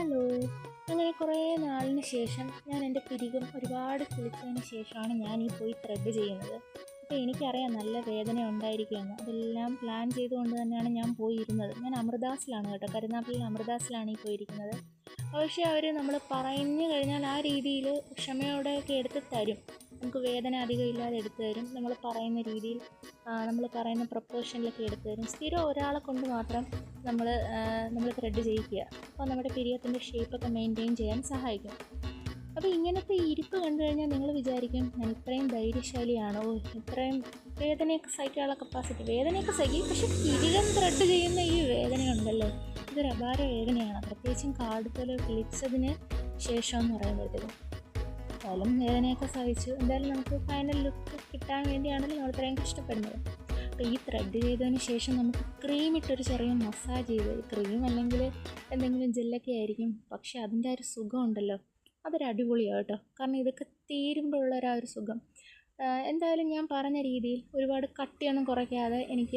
Hello. അങ്ങനെ കുറേ നാളിന് ശേഷം ഞാൻ എൻ്റെ പിരികം ഒരുപാട് കിളിച്ചതിന് ശേഷമാണ് ഞാൻ ഈ പോയി ത്രെഡ് ചെയ്യുന്നത്. അപ്പോൾ എനിക്കറിയാം നല്ല വേദന ഉണ്ടായിരിക്കുമെന്ന്. അതെല്ലാം പ്ലാൻ ചെയ്തുകൊണ്ട് തന്നെയാണ് ഞാൻ പോയിരുന്നത്. ഞാൻ അമൃതാസിലാണ് കേട്ടോ, കരുനാഗപ്പള്ളിയിൽ അമൃതാസിലാണ് ഈ പോയിരിക്കുന്നത്. പക്ഷേ അവർ നമ്മൾ പറഞ്ഞു കഴിഞ്ഞാൽ ആ രീതിയിൽ ക്ഷമയോടെയൊക്കെ എടുത്ത് തരും. നമുക്ക് വേദന അധികം ഇല്ലാതെ എടുത്തു തരും. നമ്മൾ പറയുന്ന രീതിയിൽ നമ്മൾ പറയുന്ന പ്രൊപ്പോർഷനിലൊക്കെ എടുത്തു തരും. സ്ഥിരം ഒരാളെ കൊണ്ട് മാത്രം നമ്മൾ ത്രെഡ് ചെയ്യിക്കുക. അപ്പോൾ നമ്മുടെ പിരിയത്തിൻ്റെ ഷേപ്പൊക്കെ മെയിൻറ്റെയിൻ ചെയ്യാൻ സഹായിക്കും. അപ്പോൾ ഇങ്ങനത്തെ ഇരിപ്പ് കണ്ടു കഴിഞ്ഞാൽ നിങ്ങൾ വിചാരിക്കും ഞാൻ ഇത്രയും ധൈര്യശാലിയാണോ, ഇത്രയും വേദനയൊക്കെ സഹിക്കാനുള്ള കപ്പാസിറ്റി. വേദനയൊക്കെ സഹിക്കും, പക്ഷെ പിരികം ത്രെഡ് ചെയ്യുന്ന ഈ വേദനയുണ്ടല്ലോ, ഇതൊരു അപാര വേദനയാണ്. പ്രത്യേകിച്ചും കാടുപോലെ കിളിച്ചതിന് ശേഷം എന്ന് പറയുമ്പോഴത്തേക്കും എന്തായാലും വേദനയൊക്കെ സഹിച്ചു. എന്തായാലും നമുക്ക് ഫൈനൽ ലുക്ക് കിട്ടാൻ വേണ്ടിയാണല്ലോ നമ്മൾ ഇത്രയും കഷ്ടപ്പെടുന്നത്. അപ്പോൾ ഈ ത്രെഡ് ചെയ്തതിന് ശേഷം നമുക്ക് ക്രീം ഇട്ടൊരു ചെറിയ മസാജ് ചെയ്ത്, ക്രീം അല്ലെങ്കിൽ എന്തെങ്കിലും ജെല്ലൊക്കെ ആയിരിക്കും, പക്ഷേ അതിൻ്റെ ആ ഒരു സുഖം ഉണ്ടല്ലോ, അതൊരു അടിപൊളിയാണ് കേട്ടോ. കാരണം ഇതൊക്കെ തീരുമ്പോഴുള്ളൊരു ആ ഒരു സുഖം. എന്തായാലും ഞാൻ പറഞ്ഞ രീതിയിൽ ഒരുപാട് കട്ടിയൊന്നും കുറയ്ക്കാതെ എനിക്ക്